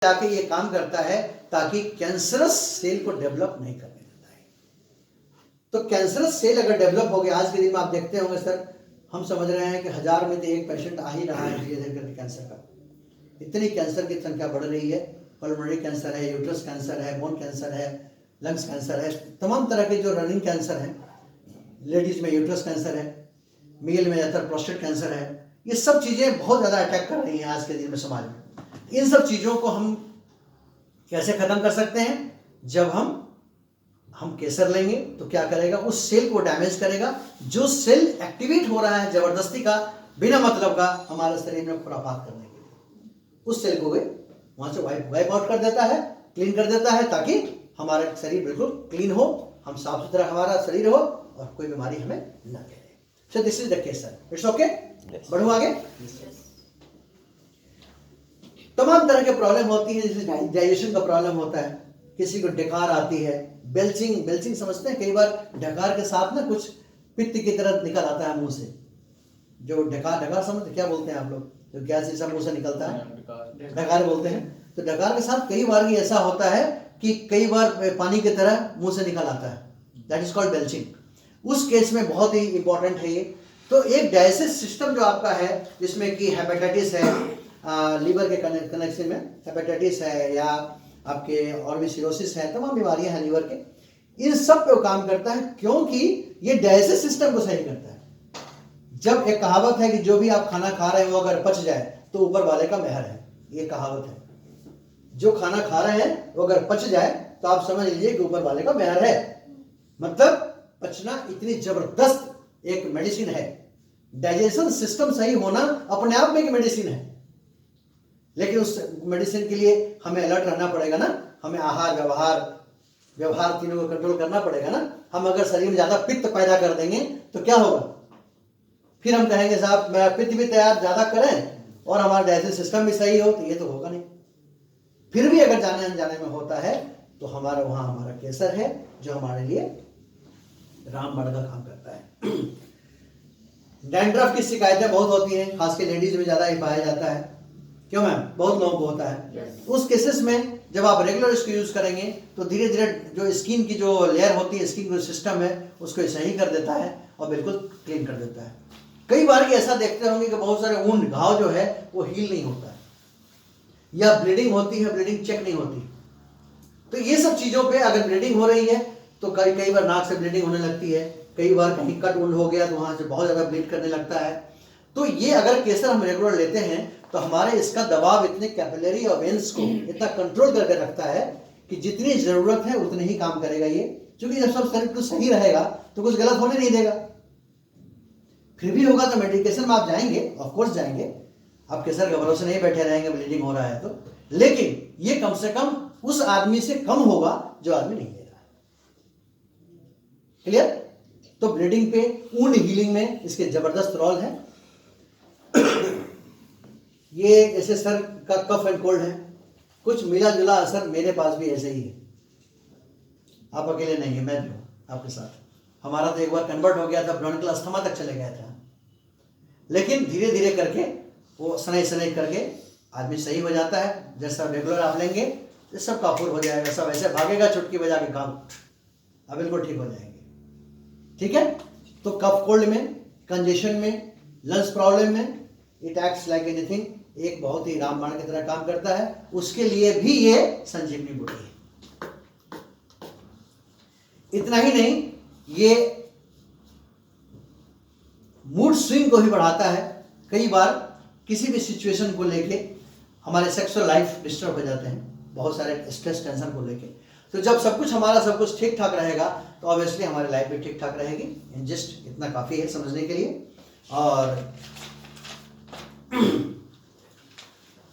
जाके ये काम करता है ताकि कैंसरस सेल को डेवलप नहीं करने देता है। तो कैंसरस सेल अगर डेवलप हो गया, आज के दिन में आप देखते होंगे सर, हम समझ रहे हैं कि 1000 में तो एक पेशेंट आ ही रहा है धीरे धीरे करके कैंसर का। इतनी कैंसर की संख्या बढ़ रही है। पल्मोनरी कैंसर है, यूट्रस कैंसर है, बोन कैंसर है, लंग्स कैंसर है, तमाम तरह के जो रनिंग कैंसर है। लेडीज में यूट्रस कैंसर है, मेल में ज़्यादातर प्रोस्टेट कैंसर है। ये सब चीज़ें बहुत ज़्यादा अटैक कर रही हैं आज के दिन में समाज में। इन सब चीज़ों को हम कैसे ख़त्म कर सकते हैं? जब हम केसर लेंगे तो क्या करेगा, उस सेल को डैमेज करेगा। जो सेल एक्टिवेट हो रहा है जबरदस्ती का, बिना मतलब का, हमारे शरीर में खुरापात करने के लिए, उस सेल को वहां से वाइप आउट कर देता है, क्लीन कर देता है, ताकि हमारा शरीर बिल्कुल क्लीन हो, हम साफ सुथरा हमारा शरीर हो और कोई बीमारी हमें न घेरे। So this is the Kesar. It's okay. बढ़ू आगे। तमाम तरह के प्रॉब्लम होती है, जैसे डाइजेशन का प्रॉब्लम होता है, किसी को डकार आती है, बेल्चिंग समझते हैं। कई बार डकार के साथ ना कुछ पित्त की तरह निकल आता है मुंह से। जो डकार समझते क्या बोलते हैं आप लोग, जो गैस जैसा मुंह से निकलता है, डकार बोलते हैं। तो डकार के साथ कई बार ऐसा होता है कि कई बार पानी की तरह मुंह से निकल आता है, दैट इज कॉल्ड बेल्चिंग। उस केस में बहुत ही इंपॉर्टेंट है ये। तो एक डाइजेस्टिव सिस्टम जो आपका है, जिसमें कि हेपेटाइटिस है, लीवर के कनेक्शन में हेपेटाइटिस है, या आपके और भी सिरोसिस है, तमाम बीमारियां हैं लीवर के, इन सब पे काम करता है, क्योंकि ये डाइजेस्टिव सिस्टम को सही करता है। जब एक कहावत है कि जो भी आप खाना खा रहे हो अगर पच जाए तो ऊपर वाले का मेहर है, ये कहावत है। जो खाना खा रहे हैं वो अगर पच जाए तो आप समझ लीजिए कि ऊपर वाले का मेहर है। मतलब पचना इतनी जबरदस्त एक मेडिसिन है। डाइजेशन सिस्टम सही होना अपने आप में एक मेडिसिन है, लेकिन उस मेडिसिन के लिए हमें अलर्ट रहना पड़ेगा ना। हमें आहार व्यवहार तीनों को कंट्रोल करना पड़ेगा ना। हम अगर शरीर में ज्यादा पित्त पैदा कर देंगे तो क्या होगा, फिर हम कहेंगे साहब मेरा पित्त भी तैयार ज्यादा करें और हमारा डाइजेशन सिस्टम भी सही हो, तो ये तो होगा नहीं। फिर भी अगर जाने अनजाने में होता है तो हमारा केसर है जो हमारे लिए रामबाण का काम करता है। डैंड्रफ की शिकायतें बहुत होती हैं, खासकर लेडीज में ज्यादा ही पाया जाता है। क्यों मैम? बहुत लोगों को होता है। उस केसेस में जब आप रेगुलर इसको यूज करेंगे तो धीरे धीरे जो स्किन की जो लेयर होती है, स्किन जो सिस्टम है, उसको सही कर देता है और बिल्कुल क्लीन कर देता है। कई बार ऐसा देखते होंगे कि बहुत सारे ऊन घाव जो है वो हील नहीं होता है, या ब्लीडिंग होती है, ब्लीडिंग चेक नहीं होती। तो ये सब चीजों पे अगर ब्लीडिंग हो रही है तो कई बार नाक से ब्लीडिंग होने लगती है, कई बार कहीं कट वुंड हो गया तो वहां से बहुत ज्यादा ब्लीड करने लगता है। तो ये अगर केसर हम रेगुलर लेते हैं तो हमारे इसका दबाव इतने कैपिलरी और वेन्स को इतना कंट्रोल करके रखता है कि जितनी जरूरत है उतने ही काम करेगा ये। क्योंकि जब सब शरीर कुछ सही रहेगा तो कुछ गलत होने नहीं देगा। फिर भी होगा तो मेडिकेशन में आप जाएंगे, ऑफ कोर्स जाएंगे, आप केसर के भरोसे नहीं बैठे रहेंगे ब्लीडिंग हो रहा है तो, लेकिन ये कम से कम उस आदमी से कम होगा जो आदमी नहीं ले रहा है। क्लियर? तो ब्लीडिंग पे, वुंड हीलिंग में इसके जबरदस्त रोल है। ये ऐसे सर का कफ एंड कोल्ड है, कुछ मिला जुला असर मेरे पास भी ऐसे ही है। आप अकेले नहीं है, मैं भी हूं आपके साथ। हमारा तो एक बार कन्वर्ट हो गया था, ब्रोंकियल अस्थमा तक चले गया था, लेकिन धीरे धीरे करके वो सनई करके आदमी सही हो जाता है। जैसा रेगुलर आप लेंगे तो सब काफूर हो जाएगा, सब ऐसे भागेगा चुटकी बजा के काम, अब बिल्कुल ठीक हो जाएंगे। ठीक है? तो कफ कोल्ड में, कंजेशन में, लंग्स प्रॉब्लम में, इट एक्ट्स लाइक एनीथिंग, एक बहुत ही रामबाण की तरह काम करता है। उसके लिए भी ये संजीवनी बूटी है। इतना ही नहीं, ये मूड स्विंग को भी बढ़ाता है। कई बार किसी भी सिचुएशन को लेके हमारे सेक्सुअल लाइफ डिस्टर्ब हो जाते हैं, बहुत सारे स्ट्रेस टेंशन को लेके। तो जब सब कुछ ठीक ठाक रहेगा तो ऑब्वियसली हमारी लाइफ भी ठीक ठाक रहेगी। जस्ट इतना काफी है समझने के लिए। और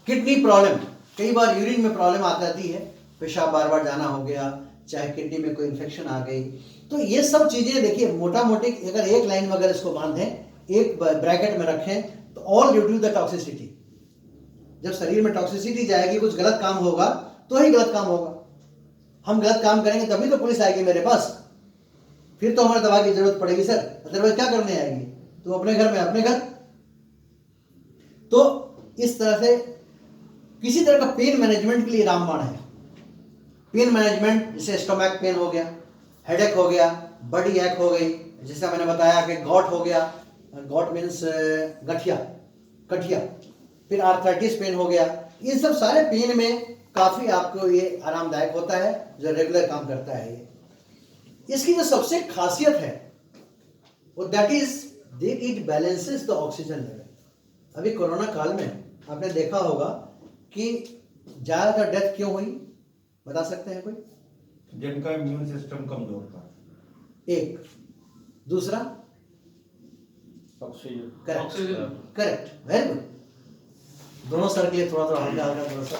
किडनी प्रॉब्लम, कई बार यूरिन में प्रॉब्लम आ जाती है, पेशाब बार बार जाना हो गया, चाहे किडनी में कोई इन्फेक्शन आ गई, तो ये सब चीजें देखिए मोटा मोटी अगर एक लाइन में अगर इसको बांधें, एक ब्रैकेट में रखें, तो all due to the toxicity. जब शरीर में टॉक्सिसिटी जाएगी, कुछ गलत काम होगा तो ही गलत काम होगा। हम गलत काम करेंगे तभी तो पुलिस आएगी मेरे पास, फिर तो हमें दवा की जरूरत पड़ेगी सर, अदरवाइज क्या करने आएगी? तो अपने घर में अपने घर। तो इस तरह से किसी तरह का पेन मैनेजमेंट के लिए रामबाण है। पेन मैनेजमेंट जैसे स्टोमैक पेन हो गया, हेडेक हो गया, बॉडी एक हो गई, जैसे मैंने बताया कि गॉट हो गया, गॉट मीन्स गठिया, कठिया, फिर आर्थराइटिस पेन हो गया। इन सब सारे पेन में काफ़ी आपको ये आरामदायक होता है, जो रेगुलर काम करता है। ये इसकी जो सबसे खासियत है वो that is it balances the oxygen level. अभी कोरोना काल में आपने देखा होगा कि ज़्यादातर डेथ क्यों हुई, बता सकते हैं कोई? जिनका इम्यून सिस्टम कमजोर था। एक दूसरा ऑक्सीजन। Correct, very good. दोनों सर के लिए थोड़ा थोड़ा हल्का हल्का थोड़ा सा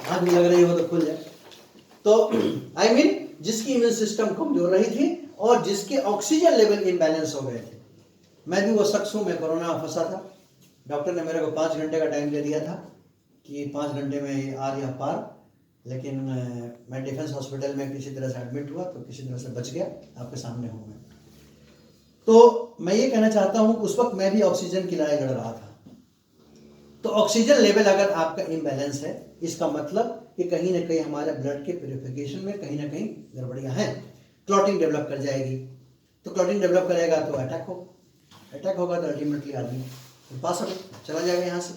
आग भी लग रही हो तो खुल जाए। तो आई मीन जिसकी इम्यून सिस्टम कमजोर रही थी और जिसके ऑक्सीजन लेवल इम्बैलेंस हो गए थे। मैं भी वो शख्स हूँ, मैं कोरोना फंसा था। डॉक्टर ने मेरे को 5 घंटे का टाइम दे दिया था कि 5 घंटे में आर या पार, लेकिन मैं डिफेंस हॉस्पिटल में किसी तरह से एडमिट हुआ तो किसी तरह से बच गया। आपके सामने हूँ मैं। तो मैं ये कहना चाहता हूँ उस वक्त मैं भी ऑक्सीजन की लड़ाई लड़ रहा था। तो ऑक्सीजन लेवल अगर आपका इम्बैलेंस है, इसका मतलब कि कहीं ना कहीं हमारे ब्लड के प्यूरिफिकेशन में कहीं ना कहीं गड़बड़ियाँ हैं। क्लॉटिंग डेवलप कर जाएगी, तो क्लॉटिंग डेवलप करेगा तो अटैक होगा तो अल्टीमेटली आदमी पास चला जाएगा यहाँ से।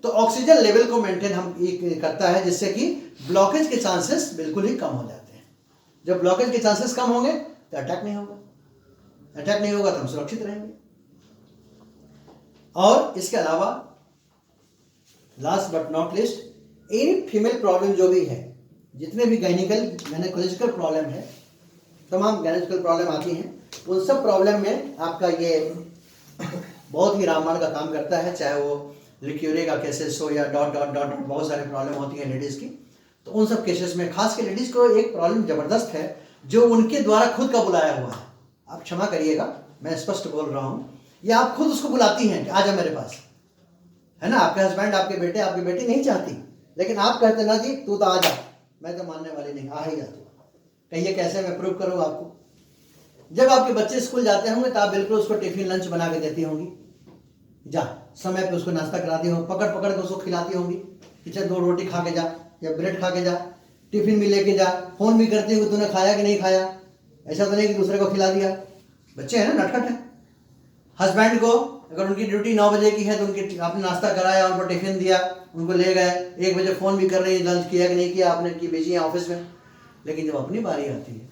तो ऑक्सीजन लेवल को मेंटेन हम ये करता है जिससे कि ब्लॉकेज के चांसेस बिल्कुल ही कम हो जाते हैं। जब ब्लॉकेज के चांसेस कम होंगे तो अटैक नहीं होगा, अटैक नहीं होगा तो हम सुरक्षित रहेंगे। और इसके अलावा last but not list, any female problem जो भी है, जितने भी गायनिकोलॉजिकल प्रॉब्लम है, तमाम गायनिकोलॉजिकल प्रॉब्लम आती हैं, उन सब प्रॉब्लम में आपका ये बहुत ही रामबाण का काम करता है। चाहे वो लिक्यूरे का केसेस हो या डॉट डॉट डॉट बहुत सारे प्रॉब्लम होती है लेडीज़ की, तो उन सब केसेस में खास के लेडीज़ को एक प्रॉब्लम ज़बरदस्त है जो उनके द्वारा खुद का बुलाया हुआ है। आप क्षमा करिएगा, मैं स्पष्ट बोल रहा हूँ, या आप खुद उसको बुलाती हैं कि आ जा मेरे पास, है ना। आपके हस्बैंड, आपके बेटे, आपकी बेटी नहीं चाहती, लेकिन आप कहते ना जी तू तो आ जा, मैं तो मानने वाली नहीं, आ ही जा तू। कहिए कैसे मैं प्रूव करूँ आपको? जब आपके बच्चे स्कूल जाते होंगे तो आप बिल्कुल उसको टिफिन लंच बना के देती होंगी, जा समय पे उसको नाश्ता कराती होंगी, पकड़ पकड़ के उसको खिलाती होंगी कि चल 2 रोटी खा के जा या ब्रेड खा के जा, टिफिन भी लेके जा, फोन भी करती होगी तूने खाया कि नहीं खाया। ऐसा तो नहीं कि दूसरे को खिला दिया। बच्चे हैं ना, नटखट है। हस्बैंड को अगर उनकी ड्यूटी 9 बजे की है तो उनकी आपने नाश्ता कराया, उनको टिफिन दिया, उनको ले गए, 1 बजे फ़ोन भी कर रही है, लंच किया कि नहीं किया आपने, कि बिजी है ऑफिस में। लेकिन जब अपनी बारी आती है,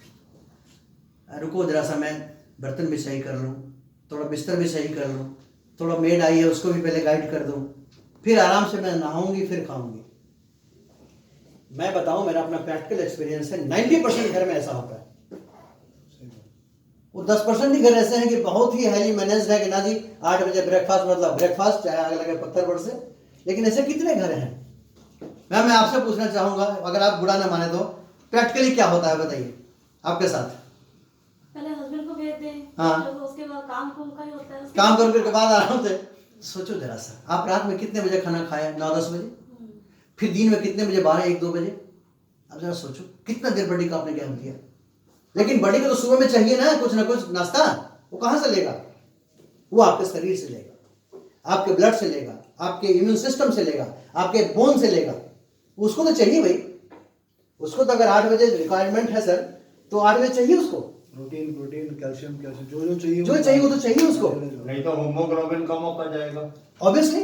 रुको जरा सा मैं बर्तन भी सही कर लूँ, थोड़ा बिस्तर भी सही कर लूँ, थोड़ा मेड आई है उसको भी पहले गाइड कर दूँ, फिर आराम से मैं नहाऊंगी फिर खाऊंगी। मैं बताऊं, मेरा अपना प्रैक्टिकल एक्सपीरियंस है, 90% घर में ऐसा होता है। वो 10% ही घर ऐसे हैं कि बहुत ही हाईली मैनेज्ड है कि ना जी 8 बजे ब्रेकफास्ट, मतलब ब्रेकफास्ट चाहे आग लगे पत्थर पर से। लेकिन ऐसे कितने घर हैं? मैं आपसे पूछना चाहूंगा, अगर आप बुरा ना माने तो प्रैक्टिकली क्या होता है बताइए आपके साथ? पहले हस्बैंड को भेज दें, हाँ, तो उसके बाद काम का ही होता है, काम करने के बाद आराम से। सोचो जरा सा, आप रात में कितने बजे खाना खाया? 9-10 बजे। फिर दिन में कितने बजे? 12-1-2 बजे। अब जरा सोचो कितना देर बॉडी का आपने क्या किया। लेकिन बॉडी को तो सुबह में चाहिए ना कुछ नाश्ता, वो कहाँ से लेगा? वो आपके शरीर से लेगा, आपके ब्लड से लेगा, आपके इम्यून सिस्टम से लेगा, आपके बोन से लेगा। उसको तो चाहिए भाई, उसको तो अगर 8 बजे रिक्वायरमेंट है सर, तो 8 बजे चाहिए उसको। प्रोटीन, कैल्शियम जो जो चाहिए वो तो चाहिए उसको, नहीं तो हीमोग्लोबिन कम होता जाएगा ऑब्वियसली,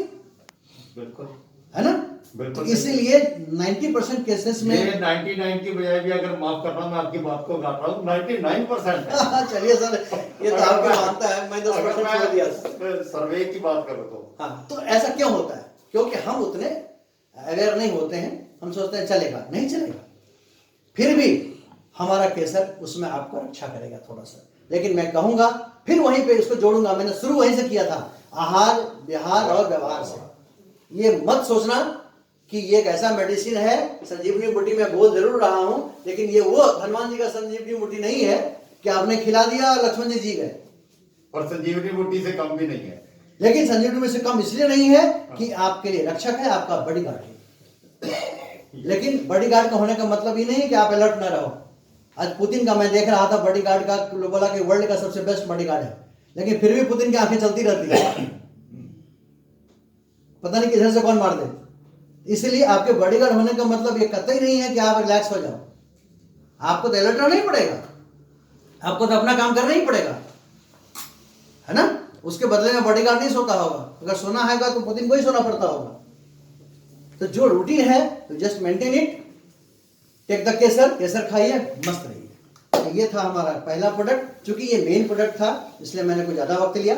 बिल्कुल, है ना। बिल्कुल। तो इसीलिए 90% केसेस में, ये 99 की बजाय भी अगर माफ करना, मैं आपकी बात को काट रहा हूँ, 99% है। चलिए सर, ये तो आपको मानता है, मैं 10% छोड़ दिया। सर्वे की बात करो तो हाँ, तो ऐसा क्यों होता है? क्योंकि हम उतने अवेयर नहीं होते हैं, हम सोचते हैं चलेगा, नहीं चलेगा। फिर भी हमारा केसर उसमें आपको रक्षा करेगा थोड़ा सा। लेकिन मैं कहूंगा, फिर वहीं पे इसको जोड़ूंगा, मैंने शुरू वहीं से किया था, आहार, विहार और व्यवहार से। ये मत सोचना कि ये एक ऐसा मेडिसिन है, संजीवनी बूटी में बोल जरूर रहा हूं, लेकिन ये वो हनुमान जी का संजीवनी बूटी नहीं है कि आपने खिला दिया और लक्ष्मण जी गए। और संजीवनी बूटी से कम भी नहीं है। लेकिन संजीवनी में से कम इसलिए नहीं है कि आपके लिए रक्षक है, आपका बॉडीगार्ड है। लेकिन बॉडीगार्ड का होने का मतलब ये नहीं है कि आप अलर्ट ना रहो। आज पुतिन का मैं देख रहा था, बॉडीगार्ड का बोला कि वर्ल्ड का सबसे बेस्ट बॉडीगार्ड है, लेकिन फिर भी पुतिन की आंखें चलती रहती है, पता नहीं किधर से कौन मार दे। इसलिए आपके बॉडीगार्ड होने का मतलब ये कतई नहीं है कि आप रिलैक्स हो जाओ। आपको तो अलर्ट रहना ही पड़ेगा, आपको तो अपना काम करना ही पड़ेगा, है ना। उसके बदले में बॉडीगार्ड नहीं सोता होगा, अगर सोना है तो पुतिन को ही सोना पड़ता होगा। तो जो रूटीन है तो just maintain it, take the kesar, केसर खाइए, मस्त रहिए। तो ये था हमारा पहला प्रोडक्ट। चूंकि ये मेन प्रोडक्ट था इसलिए मैंने कुछ ज़्यादा वक्त लिया।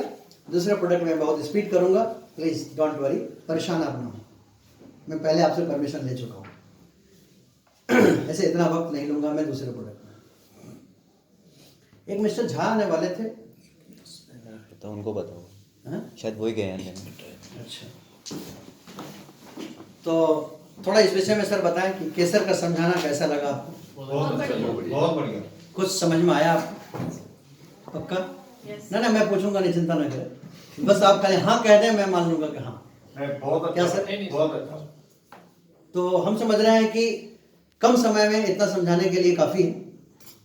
दूसरे प्रोडक्ट में बहुत स्पीड करूंगा, प्लीज़ डोंट वरी, परेशान आप ना हो। मैं पहले आपसे परमिशन ले चुका हूँ ऐसे इतना वक्त नहीं लूंगा मैं दूसरे प्रोडक्ट में। एक मिस्टर झा आने वाले थे, तो उनको बताओ, हाँ? शायद वही गए हैं। अच्छा, तो थोड़ा इस विषय में सर बताएं कि केसर का समझाना कैसा लगा आपको? बहुत अच्छा, बहुत बढ़िया। कुछ समझ में आया आपको? पक्का? ना मैं पूछूंगा नहीं, चिंता ना करें, बस आप खाली हाँ कह दें, मैं मान लूंगा कि हाँ। बहुत अच्छा, क्या सर? बहुत अच्छा। तो हम समझ रहे हैं कि कम समय में इतना समझाने के लिए काफ़ी है।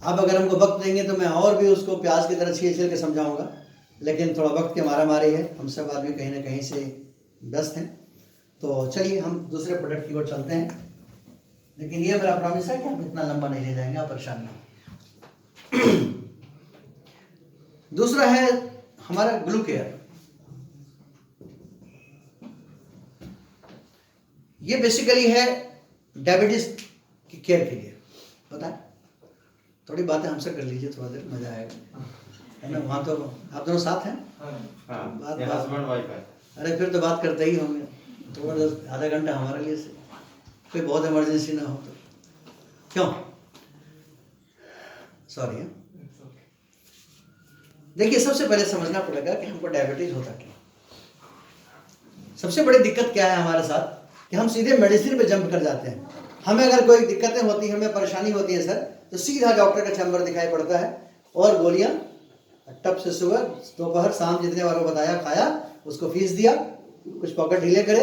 आप अगर हमको वक्त देंगे तो मैं और भी उसको प्याज की तरह छील के समझाऊंगा, लेकिन थोड़ा वक्त के मारामारी है, हम सब आदमी कहीं ना कहीं से व्यस्त हैं। तो चलिए हम दूसरे प्रोडक्ट की ओर चलते हैं, लेकिन ये मेरा प्रॉमिस है कि हम इतना लंबा नहीं ले जाएंगे, आप परेशान नहीं। दूसरा है हमारा ग्लू केयर। ये बेसिकली है डायबिटीज की केयर के लिए, पता है। थोड़ी बातें हमसे कर लीजिए, थोड़ा देर मजा आएगा, है ना। वहाँ तो आप दोनों साथ हैं, बात हस्बैंड वाइफ है। अरे फिर तो बात करते ही होंगे थोड़ा देर, आधा घंटा हमारे लिए से, कोई बहुत इमरजेंसी ना हो तो। क्यों? सॉरी। देखिए, सबसे पहले समझना पड़ेगा कि हमको डायबिटीज होता क्या। सबसे बड़ी दिक्कत क्या है हमारे साथ कि हम सीधे मेडिसिन पे जंप कर जाते हैं। हमें अगर कोई दिक्कतें होती हैं, हमें परेशानी होती है सर, तो सीधा डॉक्टर का चैम्बर दिखाई पड़ता है और गोलियां टप से सुबह दोपहर शाम जितने बार वो बताया खाया, उसको फीस दिया, कुछ पॉकेट ढीले करे,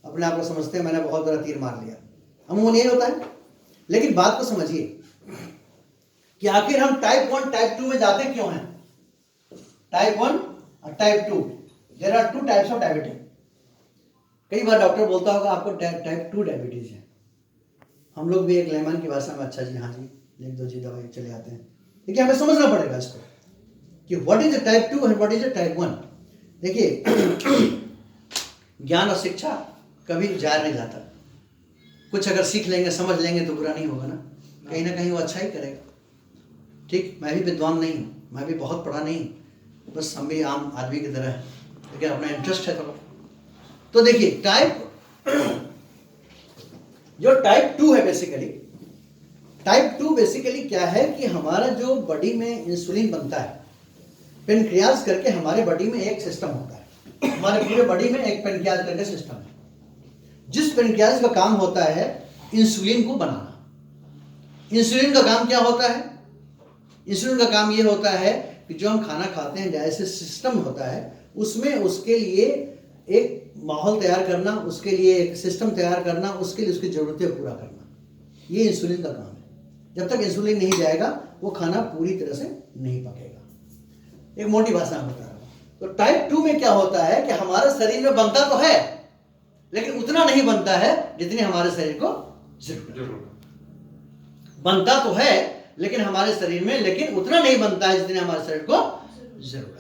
अपने आप को समझते हैं मैंने बहुत बड़ा तीर मार लिया। अमूमन यही होता है। लेकिन बात को समझिए कि आखिर हम टाइप 1 टाइप 2 में जाते क्यों हैं। टाइप 1 और type 2, there are 2 types of diabetes. कई बार डॉक्टर बोलता होगा आपको टाइप 2 डायबिटीज है, हम लोग भी एक लेमन की भाषा में अच्छा जी हाँ जी लिख दो जी, दवाई चले आते हैं। देखिए, हमें समझना पड़ेगा इसको कि what is a type 2 and what is a type 1। देखिए, ज्ञान और शिक्षा कभी जाया नहीं जाता। कुछ अगर सीख लेंगे, समझ लेंगे तो बुरा नहीं होगा ना कहीं वो अच्छा ही करेगा। ठीक, मैं भी विद्वान नहीं हूँ, मैं भी बहुत पढ़ा नहीं, बस हम भी आम आदमी की तरह है, लेकिन अपना इंटरेस्ट है थोड़ा। तो देखिए, जो टाइप 2 है टाइप 2 बेसिकली क्या है कि हमारा जो बॉडी में इंसुलिन बनता है, पेनक्रियाज करके हमारे बॉडी में एक सिस्टम होता है। हमारे पूरे बॉडी में एक पेनक्रियाज करके सिस्टम है, जिस पेनक्रियाज का काम होता है इंसुलिन को बनाना। इंसुलिन का काम क्या होता है? इंसुलिन का काम ये होता है कि जो हम खाना खाते हैं, जैसे सिस्टम होता है, उसमें उसके लिए एक माहौल तैयार करना, उसके लिए एक सिस्टम तैयार करना, उसके लिए उसकी ज़रूरतें पूरा करना, ये इंसुलिन का काम है। जब तक इंसुलिन नहीं जाएगा वो खाना पूरी तरह से नहीं पकेगा। एक मोटी भाषा में बता रहा हूँ। तो टाइप 2 में क्या होता है कि हमारे शरीर में बनता तो है, लेकिन उतना नहीं बनता है जितनी हमारे शरीर को बनता तो है लेकिन हमारे शरीर में, लेकिन उतना नहीं बनता है जितने हमारे शरीर को जरूरत।